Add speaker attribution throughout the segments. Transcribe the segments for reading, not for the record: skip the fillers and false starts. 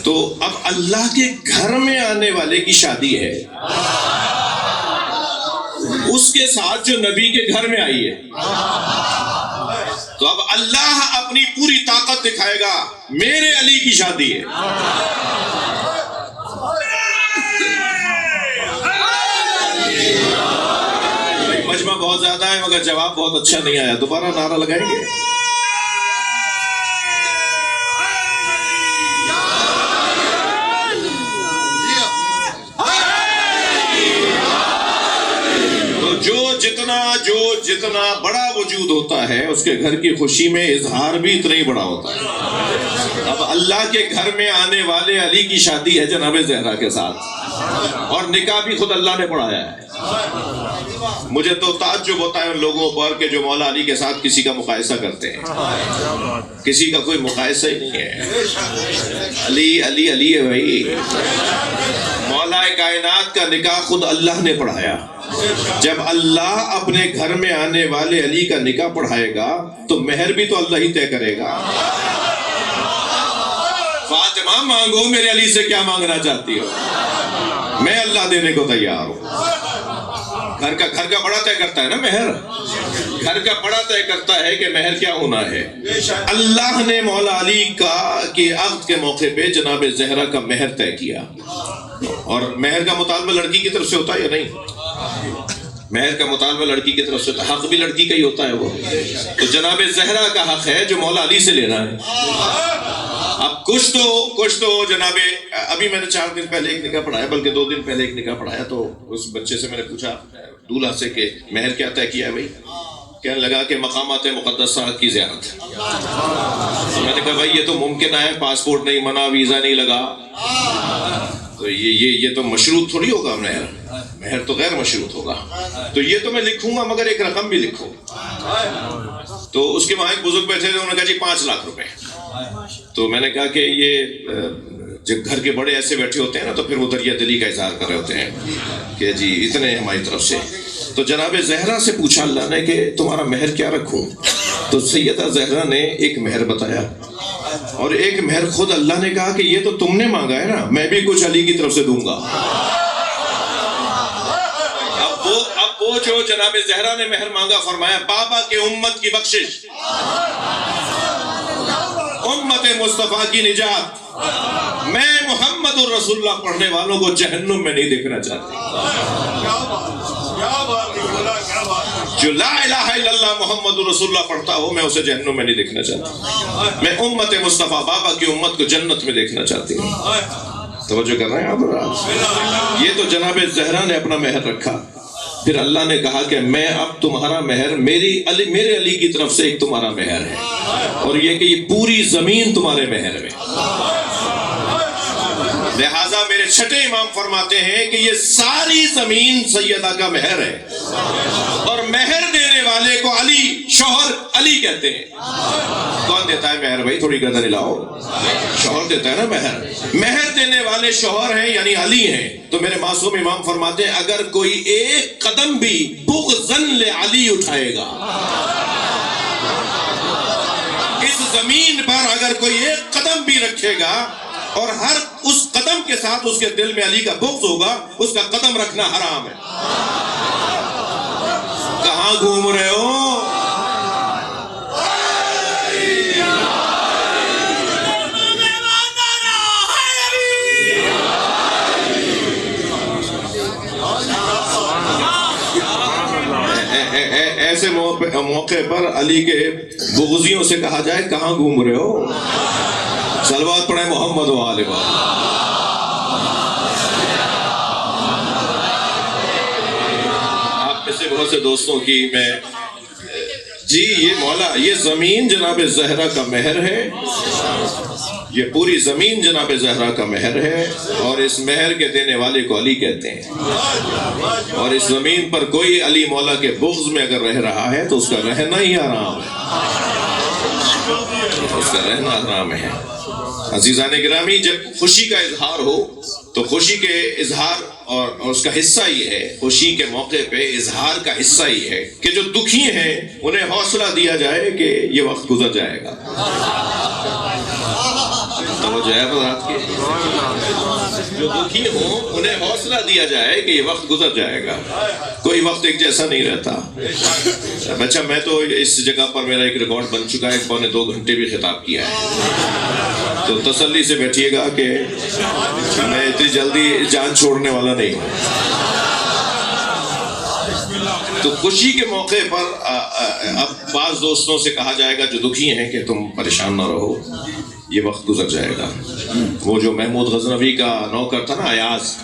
Speaker 1: تو اب اللہ کے گھر میں آنے والے کی شادی ہے، اس کے ساتھ جو نبی کے گھر میں آئی ہے، تو اب اللہ اپنی پوری طاقت دکھائے گا، میرے علی کی شادی ہے۔ مجمع بہت زیادہ ہے مگر جواب بہت اچھا نہیں آیا، دوبارہ نعرہ لگائیں گے؟ جو جتنا بڑا وجود ہوتا ہے اس کے گھر کی خوشی میں اظہار بھی اتنا ہی بڑا ہوتا ہے۔ اب اللہ کے گھر میں آنے والے علی کی شادی ہے جناب زہرا کے ساتھ، اور نکاح بھی خود اللہ نے پڑھایا ہے۔ مجھے تو تعجب ہوتا ہے ان لوگوں پر کہ جو مولا علی کے ساتھ کسی کا مقایسہ کرتے ہیں، کسی کا کوئی مقایسہ ہی نہیں ہے۔ علی علی علی ہے بھائی، مولا کائنات کا نکاح خود اللہ نے پڑھایا۔ جب اللہ اپنے گھر میں آنے والے علی کا نکاح پڑھائے گا تو مہر بھی تو اللہ ہی طے کرے گا۔ فاطمہ مانگو میرے علی سے کیا مانگنا چاہتی ہو، میں اللہ دینے کو تیار ہوں۔ گھر کا بڑا طے کرتا ہے نا مہر، گھر کا بڑا طے کرتا ہے کہ مہر کیا ہونا ہے۔ اللہ نے مولا علی کے عقد کے موقع پہ جناب زہرا کا مہر طے کیا، اور مہر کا مطالبہ لڑکی کی طرف سے ہوتا ہے یا نہیں؟ مہر کا مطالبہ لڑکی کی طرف سے ہوتا ہے، حق بھی لڑکی کا ہی ہوتا ہے وہ۔ تو جناب زہرا کا حق ہے جو مولا علی سے لینا ہے۔ اب کچھ تو جناب، ابھی میں نے 4 دن پہلے ایک نکاح پڑھایا، بلکہ 2 دن پہلے ایک نکاح پڑھایا، تو اس بچے سے میں نے پوچھا دولہا سے کہ مہر کیا طے کیا ہے بھائی؟ کہنے لگا کہ مقامات مقدسہ کی زیارت۔ میں نے کہا بھائی یہ تو ممکن ہے، پاسپورٹ نہیں بنا، ویزا نہیں لگا، تو یہ تو مشروط تھوڑی ہوگا، مہر تو غیر مشروط ہوگا۔ تو یہ تو میں لکھوں گا مگر ایک رقم بھی لکھو۔ تو اس کے وہاں ایک بزرگ بیٹھے تھے، انہوں نے کہا جی 5 لاکھ روپے۔ تو میں نے کہا کہ یہ جب گھر کے بڑے ایسے بیٹھے ہوتے ہیں نا تو پھر وہ دریا دلی کا اظہار کر رہے ہوتے ہیں کہ جی اتنے ہماری طرف سے۔ تو جناب زہرا سے پوچھا اللہ نے کہ تمہارا مہر کیا رکھوں؟ تو سیدہ زہرا نے ایک مہر بتایا، اور ایک مہر خود اللہ نے کہا کہ یہ تو تم نے مانگا ہے نا، میں بھی کچھ علی کی طرف سے دوں گا۔ اب وہ جو جناب زہرا نے مہر مانگا، فرمایا بابا کے امت کی بخشش، امت مصطفیٰ کی نجات، میں محمد الرسول اللہ پڑھنے والوں کو جہنم میں نہیں دیکھنا چاہتی۔ جو لا الہ الا اللہ محمد الرسول اللہ پڑھتا ہو میں اسے جہنم میں نہیں دیکھنا چاہتا، میں امت مصطفیٰ بابا کی امت کو جنت میں دیکھنا چاہتی ہوں۔ توجہ کر رہے ہیں آپ؟ یہ تو جناب زہرا نے اپنا مہر رکھا، پھر اللہ نے کہا کہ میں اب تمہارا مہر میرے علی کی طرف سے ایک تمہارا مہر ہے، اور یہ کہ یہ پوری زمین تمہارے مہر میں۔ لہذا میرے چھٹے امام فرماتے ہیں کہ یہ ساری زمین سیدہ کا مہر ہے، اور مہر دینے والے کو علی، شوہر علی کہتے ہیں۔ کون دیتا ہے مہر بھائی؟ تھوڑی گردن ہلاؤ۔ شوہر دیتا ہے نا مہر۔ مہر دینے والے شوہر ہیں یعنی علی ہیں۔ تو میرے معصوم امام فرماتے ہیں اگر کوئی ایک قدم بھی بغضاً لعلی اٹھائے گا، اس زمین پر اگر کوئی ایک قدم بھی رکھے گا اور ہر اس قدم کے ساتھ اس کے دل میں علی کا بغض ہوگا، اس کا قدم رکھنا حرام ہے۔ کہاں گھوم رہے ہو؟ ایسے موقع پر علی کے بغضیوں سے کہا جائے کہاں گھوم رہے ہو؟ صلوات پڑھیں محمد و آل محمد۔ آپ میں سے بہت سے دوستوں کی میں جی یہ زمین جناب زہرا کا مہر ہے، یہ پوری زمین جناب زہرا کا مہر ہے، اور اس مہر کے دینے والے کو علی کہتے ہیں۔ اور اس زمین پر کوئی علی مولا کے بغض میں اگر رہ رہا ہے تو اس کا رہنا ہی حرام ہے، اس کا رہنا حرام ہے۔ عزیزان گرامی، جب خوشی کا اظہار ہو تو خوشی کے اظہار اور اس کا حصہ یہ ہے، خوشی کے موقع پہ اظہار کا حصہ یہ ہے کہ جو دکھی ہیں انہیں حوصلہ دیا جائے کہ یہ وقت گزر جائے گا۔ وہ جو ہے حضرات کے جو دکھی ہوں انہیں حوصلہ دیا جائے کہ یہ وقت گزر جائے گا، کوئی وقت ایک جیسا نہیں رہتا۔ اچھا میں تو اس جگہ پر میرا ایک ریکارڈ بن چکا ہے، 1.25 گھنٹے بھی خطاب کیا ہے، تو تسلی سے بیٹھیے گا کہ میں اتنی جلدی جان چھوڑنے والا نہیں ہوں۔ تو خوشی کے موقع پر اب بعض دوستوں سے کہا جائے گا جو دکھی ہیں کہ تم پریشان نہ رہو، یہ وقت گزر جائے گا۔ وہ جو محمود غزنوی کا نوکر تھا نا ایاز،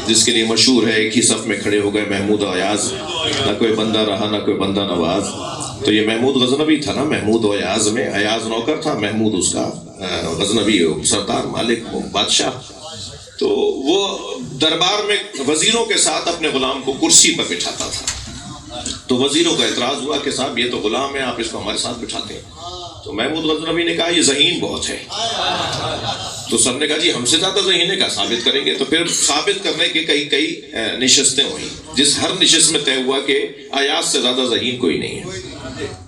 Speaker 1: جس کے لیے مشہور ہے ایک ہی صف میں کھڑے ہو گئے محمود و ایاز، نہ کوئی بندہ رہا نہ کوئی بندہ نواز، تو یہ محمود غزنوی تھا نا، محمود و ایاز میں ایاز نوکر تھا، محمود اس کا، غزنوی سردار مالک بادشاہ۔ تو وہ دربار میں وزیروں کے ساتھ اپنے غلام کو کرسی پر بٹھاتا تھا، تو وزیروں کا اعتراض ہوا کہ صاحب یہ تو غلام ہے، آپ اس کو ہمارے ساتھ بٹھاتے ہیں۔ تو محمود غزنوی نے کہا یہ ذہین بہت ہے، تو سب نے کہا جی ہم سے زیادہ ذہین ہے، کہا ثابت کریں گے۔ تو پھر ثابت کرنے کے کئی نشستیں ہوئیں، جس ہر نشست میں طے ہوا کہ ایاز سے زیادہ ذہین کوئی نہیں ہے۔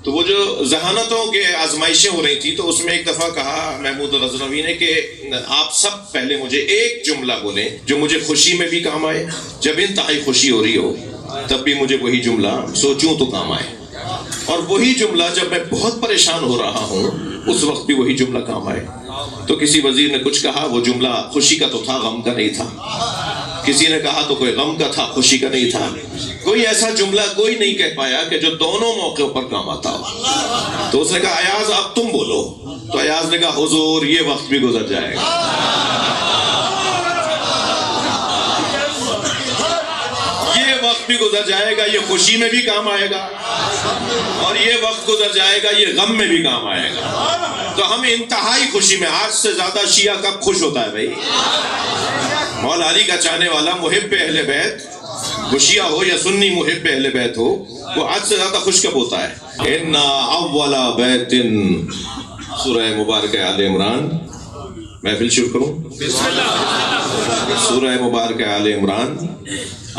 Speaker 1: تو وہ جو ذہانتوں کے آزمائشیں ہو رہی تھی، تو اس میں ایک دفعہ کہا محمود غزنوی نے کہ آپ سب پہلے مجھے ایک جملہ بولیں جو مجھے خوشی میں بھی کام آئے، جب انتہائی خوشی ہو رہی ہو تب بھی مجھے وہی جملہ سوچوں تو کام آئے، اور وہی جملہ جب میں بہت پریشان ہو رہا ہوں اس وقت بھی وہی جملہ کام آئے۔ تو کسی وزیر نے کچھ کہا، وہ جملہ خوشی کا تو تھا، غم کا نہیں تھا۔ کسی نے کہا تو کوئی غم کا تھا، خوشی کا نہیں تھا۔ کوئی ایسا جملہ کوئی نہیں کہہ پایا کہ جو دونوں موقعوں پر کام آتا ہو۔ تو اس نے کہا ایاز اب تم بولو، تو ایاز نے کہا حضور یہ وقت بھی گزر جائے گا، وقت بھی گزر جائے گا، یہ خوشی میں بھی کام آئے گا، اور یہ وقت گزر جائے گا یہ غم میں بھی کام آئے گا۔ تو ہم انتہائی خوشی میں، آج سے زیادہ شیعہ کب خوش ہوتا ہے بھائی؟ مولا علی کا چاہنے والا محب اہل بیت، وہ شیعہ ہو یا سنی محب اہل بیت ہو، وہ آج سے زیادہ خوش کب ہوتا ہے؟ اِنَّ أَوَّلَ بَيْتٍ، سورہ مبارکہ آل عمران، محفل شروع کروں؟ سورہ مبارکہ آل عمران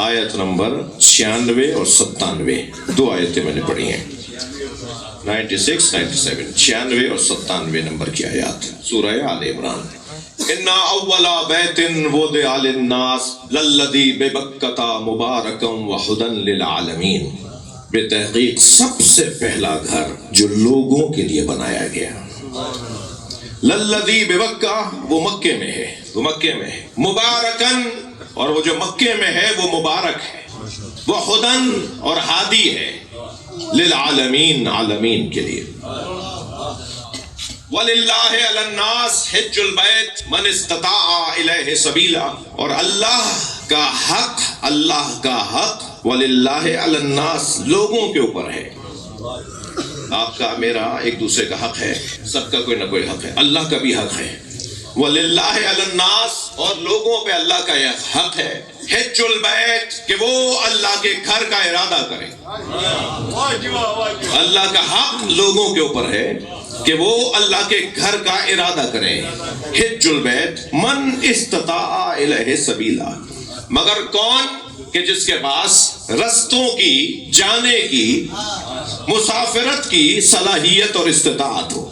Speaker 1: آیت نمبر 96 اور 97، دو آیتیں میں نے پڑھی ہیں، 96 97، 96 اور 97 نمبر کی آیات سورہ آل عمران۔ اِنَّ أَوَّلَ بَيْتٍ وُضِعَ لِلنَّاسِ لَلَّذِي بِبَكَّةَ مُبَارَكًا وَهُدًى لِلْعَالَمِينَ، بے تحقیق سب سے پہلا گھر جو لوگوں کے لیے بنایا گیا، لَلَّذِي بِبَكَّةَ وہ مکے میں ہے، وہ مکے میں ہے، مبارکن، اور وہ جو مکے میں ہے وہ مبارک ہے، وہ ہدن اور ہادی ہے، للعالمین، عالمین کے لیے۔ وَلِلَّهِ عَلَى النَّاسِ حِجُّ الْبَيْتِ مَنِ اسْتَطَاعَ إِلَيْهِ سَبِيلًا، اور اللہ کا حق، اللہ کا حق، وَلِلَّهِ عَلَى النَّاسِ لوگوں کے اوپر ہے۔ آپ کا میرا ایک دوسرے کا حق ہے، سب کا کوئی نہ کوئی حق ہے، اللہ کا بھی حق ہے۔ وَلِلَّهِ عَلَى النَّاسِ اور لوگوں پہ اللہ کا یہ حق ہے، حج البیت کہ وہ اللہ کے گھر کا ارادہ کرے۔ اللہ کا حق لوگوں کے اوپر ہے کہ وہ اللہ کے گھر کا ارادہ کریں، حج البیت من استطاع الیہ سبیلا، مگر کون کہ جس کے پاس رستوں کی، جانے کی، مسافرت کی صلاحیت اور استطاعت ہو،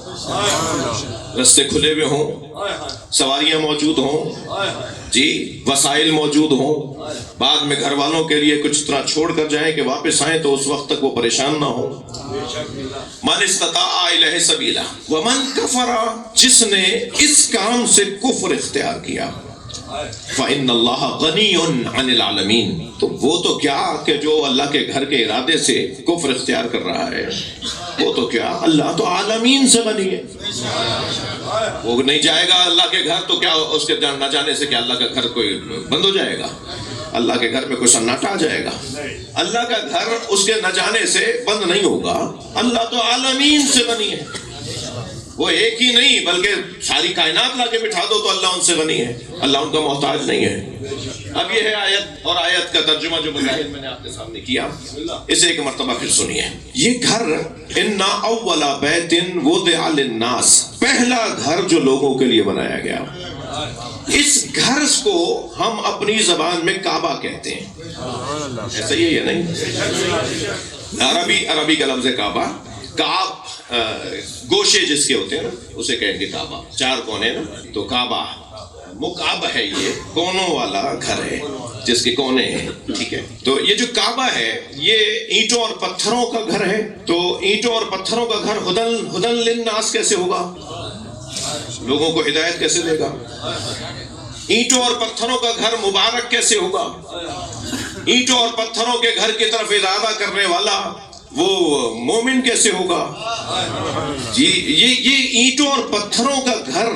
Speaker 1: رستے کھلے ہوئے ہوں، سواریاں موجود ہوں، جی وسائل موجود ہوں، بعد میں گھر والوں کے لیے کچھ طرح چھوڑ کر جائیں کہ واپس آئیں تو اس وقت تک وہ پریشان نہ ہو۔ من استطاع الیہ سبیلا ومن کفر، جس نے اس کام سے کفر اختیار کیا، فإن اللہ غنی عن العالمین، تو وہ تو کیا کہ جو اللہ کے گھر کے ارادے سے کفر اختیار کر رہا ہے، وہ تو کیا اللہ تو عالمین سے غنی ہے۔ وہ نہیں جائے گا اللہ کے گھر تو کیا اس کے نہ جانے سے کیا اللہ کا گھر کوئی بند ہو جائے گا؟ اللہ کے گھر میں کوئی سناٹا آ جائے گا؟ اللہ کا گھر اس کے نہ جانے سے بند نہیں ہوگا، اللہ تو عالمین سے غنی ہے۔ وہ ایک ہی نہیں بلکہ ساری کائنات لا کے بٹھا دو تو اللہ ان سے غنی ہے، اللہ ان کا محتاج نہیں ہے۔ اب یہ ہے آیت، اور آیت کا ترجمہ جو مجاہد میں نے آپ کے سامنے کیا، اسے ایک مرتبہ پھر سنیے۔ یہ گھر اِنَّ أَوَّلَ بَيْتٍ وُضِعَ لِلنَّاسِ، پہلا گھر جو لوگوں کے لیے بنایا گیا، اس گھر کو ہم اپنی زبان میں کعبہ کہتے ہیں، ایسا ہی ہے یا نہیں؟ عربی کا لفظ ہے کعبہ، کعب گوشے جس کے ہوتے ہیں نا اسے کہیں گے کعبہ، 4 کونے نا، تو کعبہ مکعب ہے، یہ کونوں والا گھر ہے جس کے کونے ہیں، ٹھیک ہے۔ تو یہ جو کعبہ ہے یہ اینٹوں اور پتھروں کا گھر ہے، تو اینٹوں اور پتھروں کا گھر ہدن للناس کیسے ہوگا؟ لوگوں کو ہدایت کیسے دے گا؟ اینٹوں اور پتھروں کا گھر مبارک کیسے ہوگا؟ اینٹوں اور پتھروں کے گھر کی طرف ارادہ کرنے والا وہ مومن کیسے ہوگا؟ جی یہ اینٹوں اور پتھروں کا گھر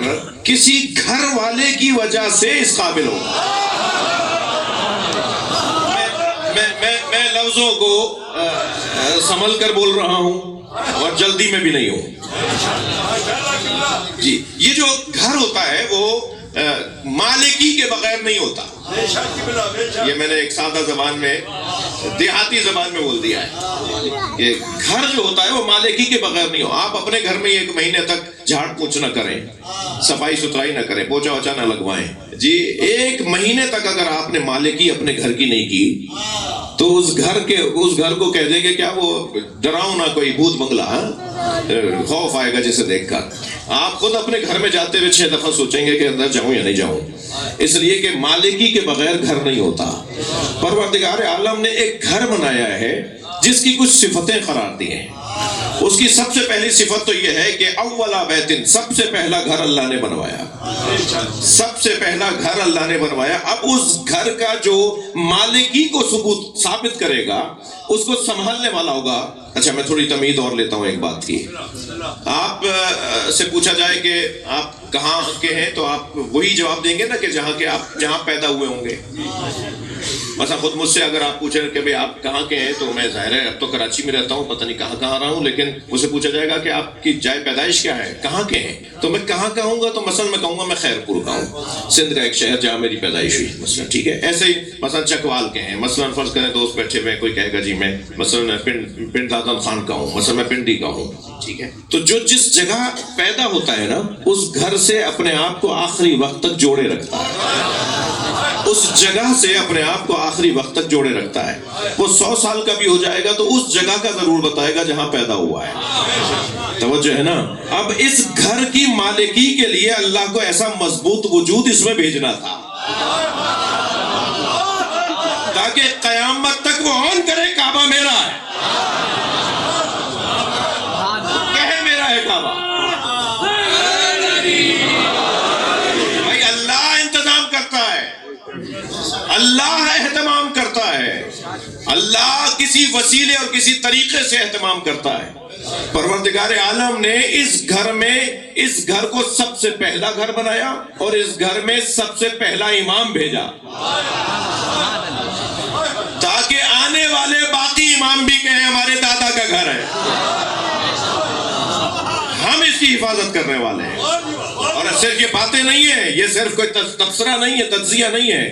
Speaker 1: کسی گھر والے کی وجہ سے اس قابل ہوگا۔ میں لفظوں کو سنبھل کر بول رہا ہوں اور جلدی میں بھی نہیں ہوں۔ جی یہ جو گھر ہوتا ہے وہ مالکی کے بغیر نہیں ہوتا۔ یہ میں نے ایک سادہ زبان میں، دیہاتی زبان میں بول دیا ہے۔ یہ گھر جو ہوتا ہے وہ مالکی کے بغیر نہیں ہو۔ آپ اپنے گھر میں 1 مہینے تک جھاڑ پوچھ نہ کریں، صفائی ستھرائی نہ کریں، پوچھا وچا نہ لگوائیں، جی 1 مہینے تک اگر آپ نے مالکی اپنے گھر کی نہیں کی تو اس گھر کو کہہ دیں گے کیا وہ ڈراؤنا کوئی بھوت بنگلہ، خوف آئے گا جسے دیکھ کر۔ آپ خود اپنے گھر میں جاتے ہوئے 6 دفعہ سوچیں گے کہ اندر جاؤں یا نہیں جاؤں، اس لیے کہ مالکی کے بغیر گھر نہیں ہوتا۔ پروردگار عالم نے ایک گھر بنایا ہے جس کی کچھ صفتیں قرار دی ہیں۔ اس کی سب سے پہلی صفت تو یہ ہے کہ اولا بیتن، سب سے پہلا گھر اللہ نے بنوایا، سب سے پہلا گھر اللہ نے بنوایا۔ اب اس گھر کا جو مالکی کو ثبوت ثابت کرے گا، اس کو سنبھالنے والا ہوگا۔ اچھا میں تھوڑی تمہید اور لیتا ہوں ایک بات کی۔ آپ سے پوچھا جائے کہ آپ کہاں کے ہیں تو آپ وہی جواب دیں گے نا کہ جہاں پیدا ہوئے ہوں گے۔ مثلا خود مجھ سے اگر آپ پوچھیں کہ بھئی آپ کہاں کے ہیں تو میں ظاہر ہے اب تو کراچی میں رہتا ہوں، پتہ نہیں کہاں رہا ہوں، لیکن مجھ سے پوچھا جائے گا کہ آپ کی جائے پیدائش کیا ہے، کہاں کے ہیں، تو میں کہاں کہوں گا؟ تو مثلا میں کہوں گا میں خیر پور کا ہوں، سندھ کا ایک شہر جہاں میری پیدائش ہوئی مثلا، ٹھیک ہے۔ ایسے ہی مثلا چکوال کے ہیں، مثلا فرض کریں دوست بیٹھے ہوئے کوئی کہے گا جی میں مثلا پنڈ دادن خان کا ہوں، مثلا میں پنڈی کا ہوں، ٹھیک ہے۔ تو جو جس جگہ پیدا ہوتا ہے نا اس گھر سے اپنے آپ کو آخری وقت تک جوڑے رکھتا ہے، اس جگہ سے اپنے آپ کو آخری وقت تک جوڑے رکھتا ہے۔ وہ 100 سال کا بھی ہو جائے گا تو اس جگہ کا ضرور بتائے گا جہاں پیدا ہوا ہے۔ توجہ ہے نا؟ اب اس گھر کی مالکی کے لیے اللہ کو ایسا مضبوط وجود اس میں بھیجنا تھا تاکہ قیامت تک وہ آن کرے کعبہ میرا ہے، کہے میرا ہے کعبہ۔ بھائی اللہ انتظام کرتا ہے، اللہ اہتمام کرتا ہے، اللہ کسی وسیلے اور کسی طریقے سے اہتمام کرتا ہے۔ پروردگار عالم نے اس گھر کو سب سے پہلا گھر بنایا اور اس گھر میں سب سے پہلا امام بھیجا تاکہ آنے والے باقی امام بھی کہیں ہمارے دادا کا گھر ہے، ہم اس کی حفاظت کرنے والے ہیں۔ اور صرف یہ باتیں نہیں ہیں، یہ صرف کوئی تبصرہ نہیں ہے، تجزیہ نہیں ہے۔